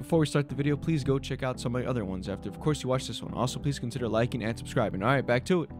before we start the video, please go check out some of my other ones after, of course, you watch this one. Also, please consider liking and subscribing. Alright, back to it.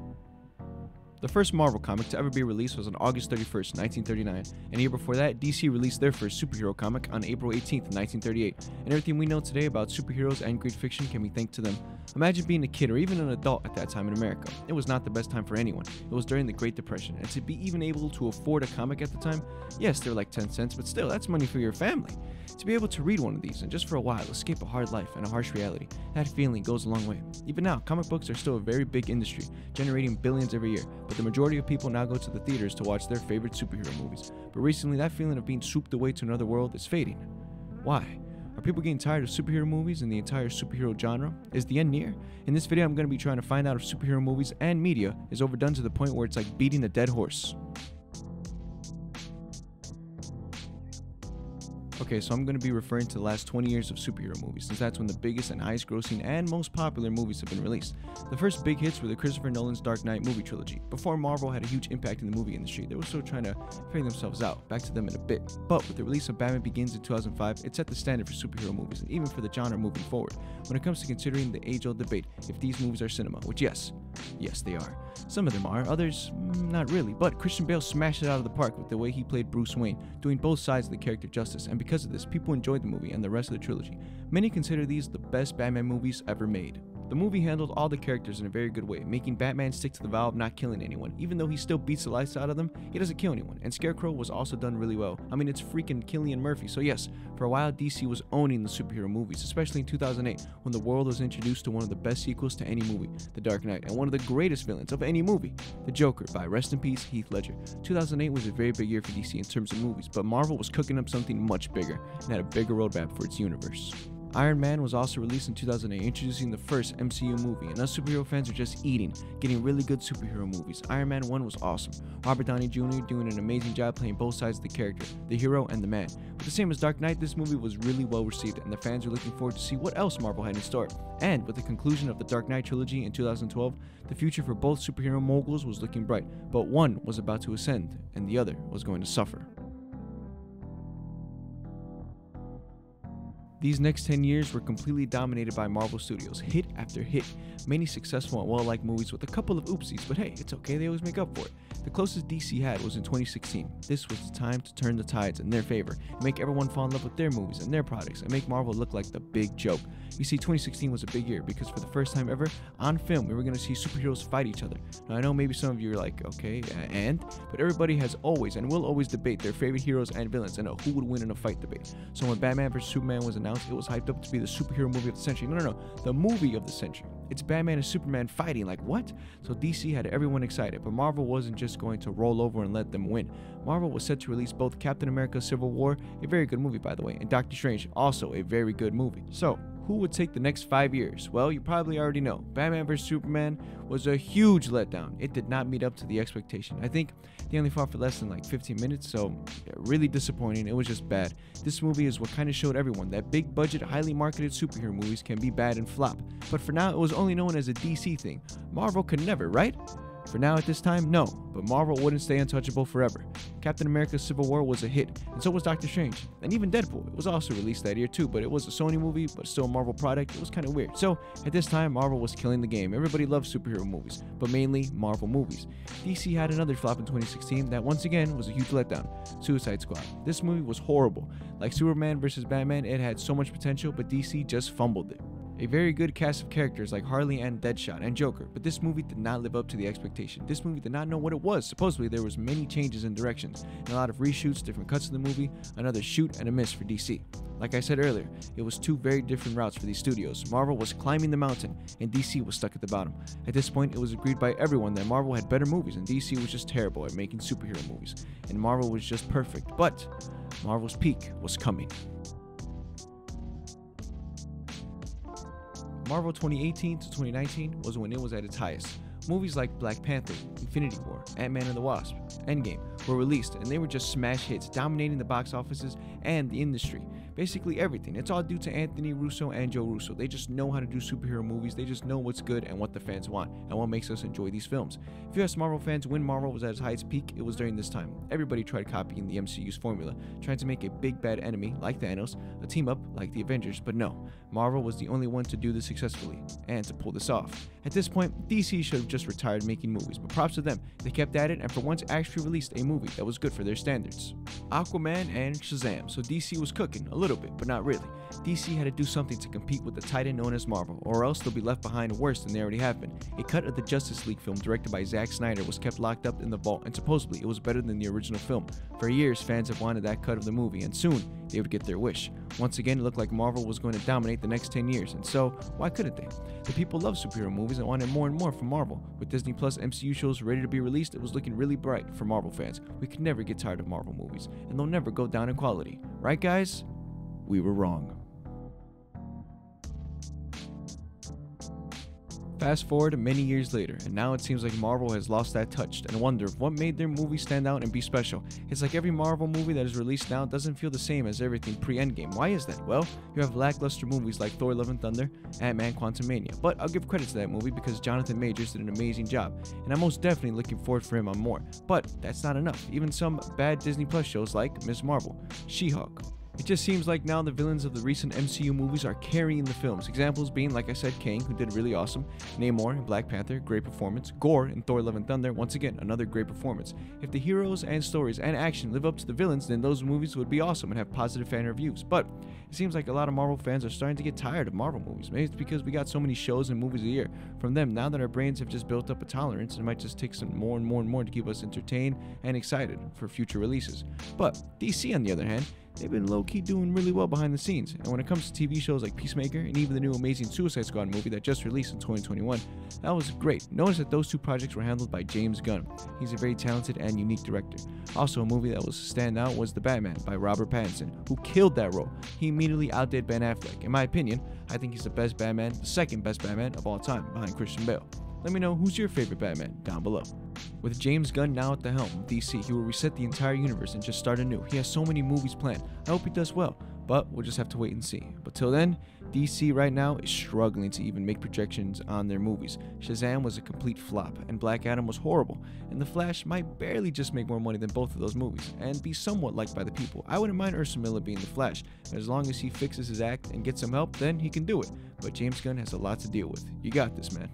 The first Marvel comic to ever be released was on August 31st, 1939, and a year before that, DC released their first superhero comic on April 18th, 1938, and everything we know today about superheroes and great fiction can be thanked to them. Imagine being a kid or even an adult at that time in America. It was not the best time for anyone. It was during the Great Depression, and to be even able to afford a comic at the time, yes, they were like 10 cents, but still, that's money for your family. To be able to read one of these and just for a while escape a hard life and a harsh reality, that feeling goes a long way. Even now, comic books are still a very big industry, generating billions every year, but the majority of people now go to the theaters to watch their favorite superhero movies. But recently, that feeling of being swooped away to another world is fading. Why? Are people getting tired of superhero movies and the entire superhero genre? Is the end near? In this video, I'm going to be trying to find out if superhero movies and media is overdone to the point where it's like beating a dead horse. Okay, so I'm going to be referring to the last 20 years of superhero movies, since that's when the biggest and highest grossing and most popular movies have been released. The first big hits were the Christopher Nolan's Dark Knight movie trilogy. Before Marvel had a huge impact in the movie industry, they were still trying to figure themselves out. Back to them in a bit. But with the release of Batman Begins in 2005, it set the standard for superhero movies, and even for the genre moving forward, when it comes to considering the age-old debate if these movies are cinema, which yes, they are. Some of them are, others, not really, but Christian Bale smashed it out of the park with the way he played Bruce Wayne, doing both sides of the character justice, and because of this, people enjoyed the movie and the rest of the trilogy. Many consider these the best Batman movies ever made. The movie handled all the characters in a very good way, making Batman stick to the vow of not killing anyone. Even though he still beats the life out of them, he doesn't kill anyone. And Scarecrow was also done really well. I mean, it's freaking Cillian Murphy. So yes, for a while DC was owning the superhero movies, especially in 2008 when the world was introduced to one of the best sequels to any movie, The Dark Knight, and one of the greatest villains of any movie, The Joker by, rest in peace, Heath Ledger. 2008 was a very big year for DC in terms of movies, but Marvel was cooking up something much bigger and had a bigger roadmap for its universe. Iron Man was also released in 2008, introducing the first MCU movie, and us superhero fans are just getting really good superhero movies. Iron Man 1 was awesome. Robert Downey Jr. doing an amazing job playing both sides of the character, the hero and the man. But the same as Dark Knight, this movie was really well received, and the fans were looking forward to see what else Marvel had in store. And with the conclusion of the Dark Knight trilogy in 2012, the future for both superhero moguls was looking bright, but one was about to ascend, and the other was going to suffer. These next 10 years were completely dominated by Marvel Studios, hit after hit, many successful and well-liked movies with a couple of oopsies, but hey, it's okay, they always make up for it. The closest DC had was in 2016. This was the time to turn the tides in their favor, and make everyone fall in love with their movies and their products, and make Marvel look like the big joke. You see, 2016 was a big year because for the first time ever, on film, we were going to see superheroes fight each other. Now, I know maybe some of you are like, okay, but everybody has always and will always debate their favorite heroes and villains and who would win in a fight debate. So when Batman vs. Superman was announced, it was hyped up to be the superhero movie of the century. No, the movie of the century. It's Batman and Superman fighting, like what? So DC had everyone excited, but Marvel wasn't just going to roll over and let them win. Marvel was set to release both Captain America Civil War, a very good movie by the way, and Doctor Strange, also a very good movie. So, who would take the next 5 years? Well, you probably already know. Batman vs. Superman was a huge letdown. It did not meet up to the expectation. I think they only fought for less than like 15 minutes, so yeah, really disappointing. It was just bad. This movie is what kind of showed everyone that big budget, highly marketed superhero movies can be bad and flop. But for now, it was only known as a DC thing. Marvel could never, right? For now, at this time, no, but Marvel wouldn't stay untouchable forever. Captain America Civil War was a hit, and so was Doctor Strange, and even Deadpool. It was also released that year too, but it was a Sony movie, but still a Marvel product. It was kind of weird. So, at this time, Marvel was killing the game. Everybody loved superhero movies, but mainly Marvel movies. DC had another flop in 2016 that once again was a huge letdown, Suicide Squad. This movie was horrible. Like Superman vs. Batman, it had so much potential, but DC just fumbled it. A very good cast of characters like Harley and Deadshot and Joker, but this movie did not live up to the expectation. This movie did not know what it was. Supposedly there was many changes in directions, and a lot of reshoots, different cuts of the movie, another shoot and a miss for DC. Like I said earlier, it was two very different routes for these studios. Marvel was climbing the mountain, and DC was stuck at the bottom. At this point, it was agreed by everyone that Marvel had better movies, and DC was just terrible at making superhero movies, and Marvel was just perfect. But Marvel's peak was coming. Marvel 2018 to 2019 was when it was at its highest. Movies like Black Panther, Infinity War, Ant-Man and the Wasp, Endgame were released, and they were just smash hits, dominating the box offices and the industry. Basically everything. It's all due to Anthony Russo and Joe Russo. They just know how to do superhero movies. They just know what's good and what the fans want and what makes us enjoy these films. If you ask Marvel fans when Marvel was at its highest peak, it was during this time. Everybody tried copying the MCU's formula, trying to make a big bad enemy like Thanos, a team up like the Avengers, but no, Marvel was the only one to do this successfully and to pull this off. At this point, DC should have just retired making movies, but props to them. They kept at it and for once actually released a movie that was good for their standards. Aquaman and Shazam. So DC was cooking a little bit, but not really. DC had to do something to compete with the titan known as Marvel, or else they'll be left behind worse than they already have been. A cut of the Justice League film directed by Zack Snyder was kept locked up in the vault, and supposedly it was better than the original film. For years, fans have wanted that cut of the movie, and soon they would get their wish. Once again, it looked like Marvel was going to dominate the next 10 years, and so why couldn't they? The people love superhero movies and wanted more and more from Marvel. With Disney Plus MCU shows ready to be released, it was looking really bright for Marvel fans. We could never get tired of Marvel movies, and they'll never go down in quality. Right, guys? We were wrong. Fast forward many years later, and now it seems like Marvel has lost that touch, and wonder what made their movies stand out and be special. It's like every Marvel movie that is released now doesn't feel the same as everything pre-Endgame. Why is that? Well, you have lackluster movies like Thor: Love and Thunder, Ant-Man: Quantumania, but I'll give credit to that movie because Jonathan Majors did an amazing job, and I'm most definitely looking forward for him on more. But that's not enough. Even some bad Disney Plus shows like Ms. Marvel, She-Hulk. It just seems like now the villains of the recent MCU movies are carrying the films. Examples being, like I said, Kang, who did really awesome, Namor in Black Panther, great performance, Gore in Thor: Love and Thunder, once again, another great performance. If the heroes and stories and action live up to the villains, then those movies would be awesome and have positive fan reviews. But it seems like a lot of Marvel fans are starting to get tired of Marvel movies. Maybe it's because we got so many shows and movies a year from them. Now that our brains have just built up a tolerance, it might just take some more and more to keep us entertained and excited for future releases. But DC, on the other hand, they've been low-key doing really well behind the scenes, and when it comes to TV shows like Peacemaker and even the new Amazing Suicide Squad movie that just released in 2021, that was great. Notice that those two projects were handled by James Gunn. He's a very talented and unique director. Also, a movie that was a standout was The Batman by Robert Pattinson, who killed that role. He immediately outdid Ben Affleck. In my opinion, I think he's the best Batman, the second best Batman of all time, behind Christian Bale. Let me know who's your favorite Batman down below. With James Gunn now at the helm of DC, he will reset the entire universe and just start anew. He has so many movies planned. I hope he does well, but we'll just have to wait and see. But till then, DC right now is struggling to even make projections on their movies. Shazam was a complete flop, and Black Adam was horrible, and The Flash might barely just make more money than both of those movies, and be somewhat liked by the people. I wouldn't mind Ursa Miller being The Flash. As long as he fixes his act and gets some help, then he can do it. But James Gunn has a lot to deal with. You got this, man.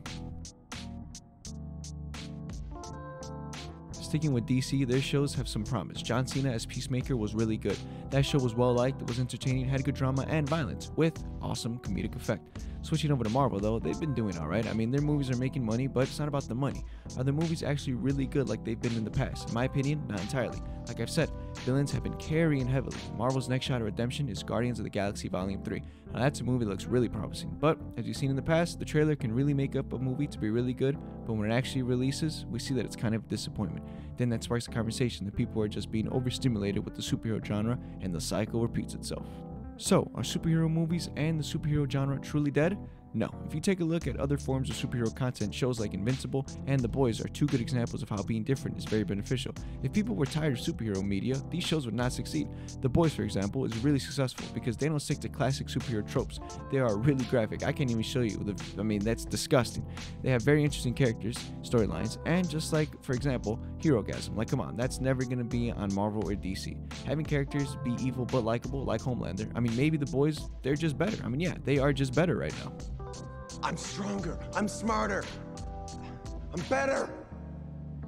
Sticking with DC, their shows have some promise. John Cena as Peacemaker was really good. That show was well liked, it was entertaining, had good drama and violence, with awesome comedic effect. Switching over to Marvel though, they've been doing alright. I mean, their movies are making money, but it's not about the money. Are their movies actually really good like they've been in the past? In my opinion, not entirely. Like I've said, villains have been carrying heavily. Marvel's next shot of redemption is Guardians of the Galaxy Volume 3. Now that's a movie that looks really promising, but as you've seen in the past, the trailer can really make up a movie to be really good, but when it actually releases, we see that it's kind of a disappointment. Then that sparks a conversation that people are just being overstimulated with the superhero genre, and the cycle repeats itself. So, are superhero movies and the superhero genre truly dead? No. If you take a look at other forms of superhero content, shows like Invincible and The Boys are two good examples of how being different is very beneficial. If people were tired of superhero media, these shows would not succeed. The Boys, for example, is really successful because they don't stick to classic superhero tropes. They are really graphic. I can't even show you. That's disgusting. They have very interesting characters, storylines, and just like, for example, Herogasm. Like, come on, that's never going to be on Marvel or DC. Having characters be evil but likable, like Homelander. I mean, maybe The Boys, they're just better. I mean, yeah, they are just better right now. I'm stronger. I'm smarter. I'm better.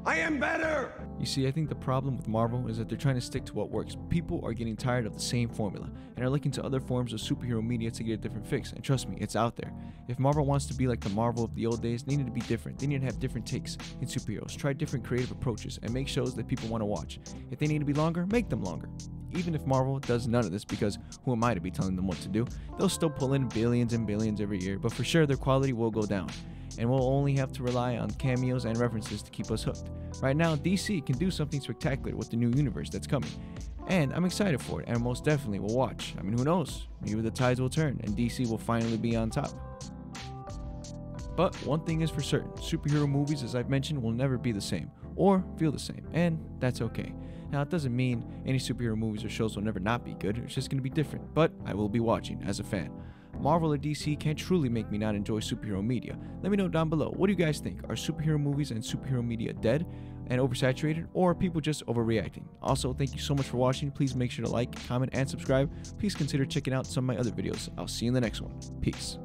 I am better. You see, I think the problem with Marvel is that they're trying to stick to what works. People are getting tired of the same formula and are looking to other forms of superhero media to get a different fix. And trust me, it's out there. If Marvel wants to be like the Marvel of the old days, they need to be different. They need to have different takes in superheroes, try different creative approaches, and make shows that people want to watch. If they need to be longer, make them longer. Even if Marvel does none of this, because who am I to be telling them what to do, they'll still pull in billions and billions every year, but for sure their quality will go down, and we'll only have to rely on cameos and references to keep us hooked. Right now, DC can do something spectacular with the new universe that's coming, and I'm excited for it, and most definitely will watch. I mean, who knows? Maybe the tides will turn, and DC will finally be on top. But one thing is for certain, superhero movies, as I've mentioned, will never be the same, or feel the same, and that's okay. Now, it doesn't mean any superhero movies or shows will never not be good, it's just going to be different, but I will be watching as a fan. Marvel or DC can't truly make me not enjoy superhero media. Let me know down below. What do you guys think? Are superhero movies and superhero media dead and oversaturated, or are people just overreacting? Also, thank you so much for watching. Please make sure to like, comment, and subscribe. Please consider checking out some of my other videos. I'll see you in the next one. Peace.